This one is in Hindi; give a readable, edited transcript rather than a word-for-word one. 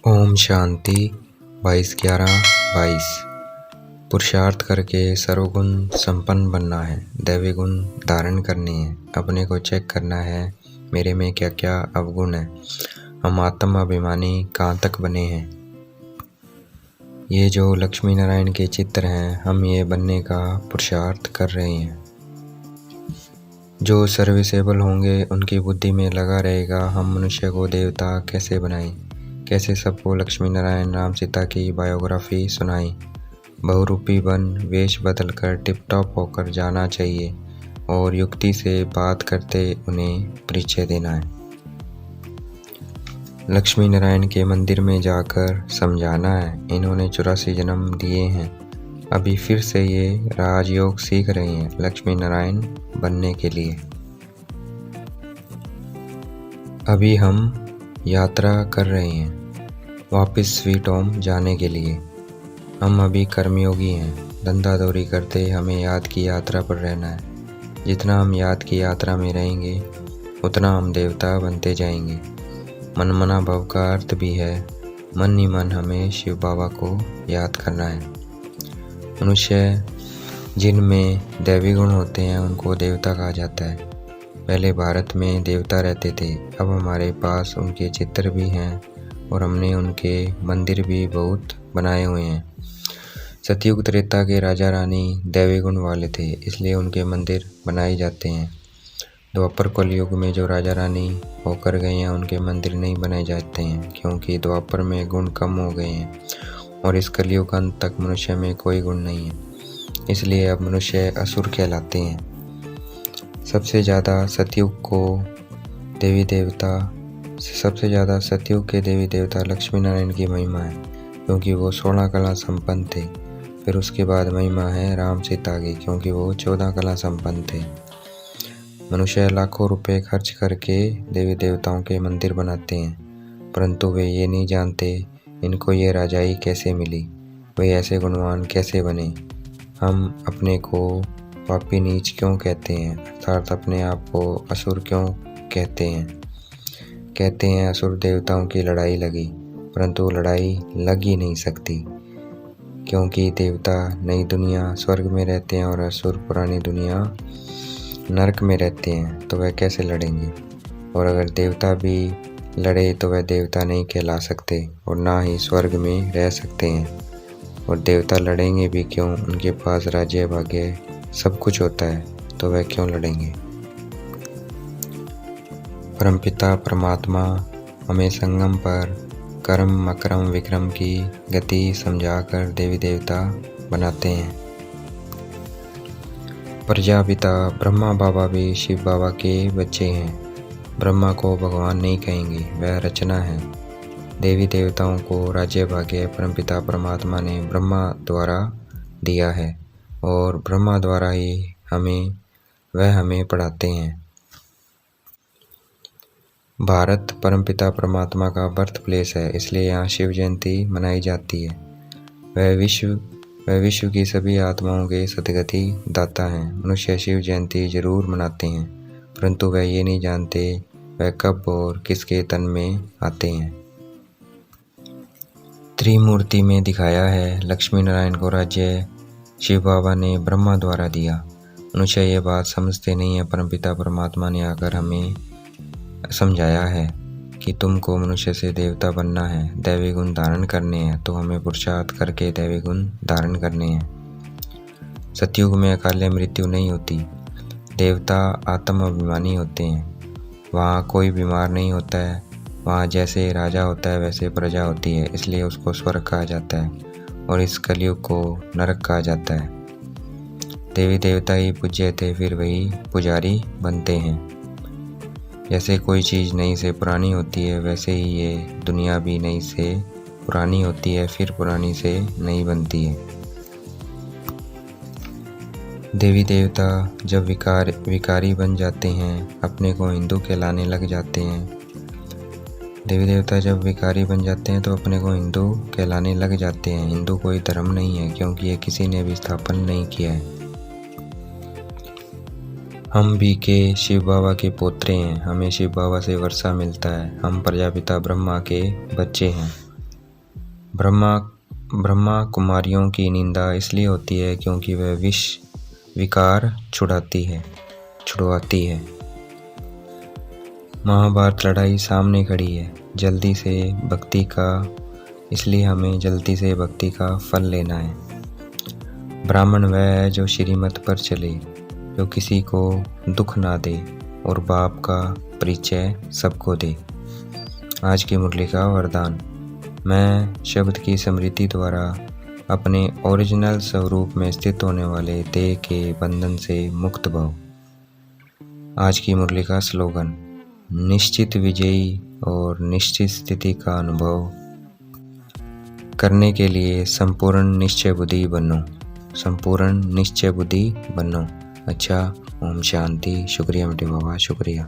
ओम शांति 22/11/22। पुरुषार्थ करके सर्वगुण संपन्न बनना है, दैवी गुण धारण करने हैं, अपने को चेक करना है मेरे में क्या क्या अवगुण है, हम आत्म अभिमानी कहाँ तक बने हैं। ये जो लक्ष्मी नारायण के चित्र हैं, हम ये बनने का पुरुषार्थ कर रहे हैं। जो सर्विसेबल होंगे उनकी बुद्धि में लगा रहेगा हम मनुष्य को देवता कैसे बनाएं, कैसे सबको लक्ष्मी नारायण राम सीता की बायोग्राफी सुनाएं। बहुरूपी बन वेश बदल कर टिप टॉप होकर जाना चाहिए और युक्ति से बात करते उन्हें परिचय देना है। लक्ष्मी नारायण के मंदिर में जाकर समझाना है इन्होंने 84 जन्म दिए हैं, अभी फिर से ये राजयोग सीख रहे हैं लक्ष्मी नारायण बनने के लिए। अभी हम यात्रा कर रहे हैं वापस स्वीट होम जाने के लिए। हम अभी कर्मयोगी हैं, धंधादौरी करते हमें याद की यात्रा पर रहना है। जितना हम याद की यात्रा में रहेंगे उतना हम देवता बनते जाएंगे। मनमना भव का अर्थ भी है मन ही मन हमें शिव बाबा को याद करना है। मनुष्य जिनमें दैवी गुण होते हैं उनको देवता कहा जाता है। पहले भारत में देवता रहते थे, अब हमारे पास उनके चित्र भी हैं और हमने उनके मंदिर भी बहुत बनाए हुए हैं। सतयुग त्रेता के राजा रानी दैवी गुण वाले थे, इसलिए उनके मंदिर बनाए जाते हैं। द्वापर कलयुग में जो राजा रानी होकर गए हैं उनके मंदिर नहीं बनाए जाते हैं, क्योंकि द्वापर में गुण कम हो गए हैं और इस कलयुग अंत तक मनुष्य में कोई गुण नहीं है, इसलिए अब मनुष्य असुर कहलाते हैं। सबसे ज़्यादा सतयुग के देवी देवता लक्ष्मी नारायण की महिमा है, क्योंकि वो 16 कला संपन्न थे। फिर उसके बाद महिमा है राम सीता की, क्योंकि वो 14 कला संपन्न थे। मनुष्य लाखों रुपए खर्च करके देवी देवताओं के मंदिर बनाते हैं, परंतु वे ये नहीं जानते इनको ये राजाई कैसे मिली, वे ऐसे गुणवान कैसे बने। हम अपने को पापी नीच क्यों कहते हैं, अर्थात अपने आप को असुर क्यों कहते हैं असुर देवताओं की लड़ाई लगी, परंतु लड़ाई लग ही नहीं सकती, क्योंकि देवता नई दुनिया स्वर्ग में रहते हैं और असुर पुरानी दुनिया नरक में रहते हैं, तो वह कैसे लड़ेंगे। और अगर देवता भी लड़े तो वह देवता नहीं कहला सकते और ना ही स्वर्ग में रह सकते हैं। और देवता लड़ेंगे भी क्यों, उनके पास राज्य भाग्य सब कुछ होता है, तो वह क्यों लड़ेंगे। परमपिता परमात्मा हमें संगम पर कर्म अकर्म विक्रम की गति समझाकर देवी देवता बनाते हैं। प्रजापिता ब्रह्मा बाबा भी शिव बाबा के बच्चे हैं। ब्रह्मा को भगवान नहीं कहेंगे, वह रचना है। देवी देवताओं को राज्य भाग्य परमपिता परमात्मा ने ब्रह्मा द्वारा दिया है और ब्रह्मा द्वारा ही हमें पढ़ाते हैं। भारत परमपिता परमात्मा का बर्थ प्लेस है, इसलिए यहाँ शिव जयंती मनाई जाती है। वह विश्व की सभी आत्माओं के सद्गति दाता हैं। मनुष्य शिव जयंती जरूर मनाते हैं, परंतु वह ये नहीं जानते वह कब और किसके तन में आते हैं। त्रिमूर्ति में दिखाया है लक्ष्मी नारायण को राज्य शिव बाबा ने ब्रह्मा द्वारा दिया। मनुष्य ये बात समझते नहीं है। परमपिता परमात्मा ने आकर हमें समझाया है कि तुमको मनुष्य से देवता बनना है, दैवी गुण धारण करने हैं, तो हमें पुरुषार्थ करके दैवी गुण धारण करने हैं। सतयुग में अकाले मृत्यु नहीं होती, देवता आत्म अभिमानी होते हैं। वहाँ कोई बीमार नहीं होता है, वहाँ जैसे राजा होता है वैसे प्रजा होती है, इसलिए उसको स्वर्ग कहा जाता है और इस कलयुग को नरक कहा जाता है। देवी देवता ही पूज्य थे, फिर वही पुजारी बनते हैं। जैसे कोई चीज़ नई से पुरानी होती है, वैसे ही ये दुनिया भी नई से पुरानी होती है, फिर पुरानी से नई बनती है। देवी देवता जब विकारी बन जाते हैं, अपने को हिंदू कहलाने लग जाते हैं। देवी देवता जब विकारी बन जाते हैं तो अपने को हिंदू कहलाने लग जाते हैं। हिंदू कोई धर्म नहीं है, क्योंकि ये किसी ने भी स्थापन नहीं किया है। हम भी के शिव बाबा के पोत्रे हैं, हमें शिव बाबा से वर्षा मिलता है। हम प्रजापिता ब्रह्मा के बच्चे हैं। ब्रह्मा ब्रह्मा कुमारियों की निंदा इसलिए होती है क्योंकि वह विष विकार छुड़वाती है। महाभारत लड़ाई सामने खड़ी है, जल्दी से भक्ति का, इसलिए हमें जल्दी से भक्ति का फल लेना है। ब्राह्मण वह है जो श्रीमत पर चले, जो किसी को दुख ना दे और बाप का परिचय सबको दे। आज की मुरली का वरदान। मैं शब्द की स्मृति द्वारा अपने ओरिजिनल स्वरूप में स्थित होने वाले देह के बंधन से मुक्त भव। आज की मुरली का स्लोगन। निश्चित विजयी और निश्चित स्थिति का अनुभव करने के लिए संपूर्ण निश्चय बुद्धि बनो। संपूर्ण निश्चय बुद्धि बनो। अच्छा, ओम शांति। शुक्रिया मेरे बाबा, शुक्रिया।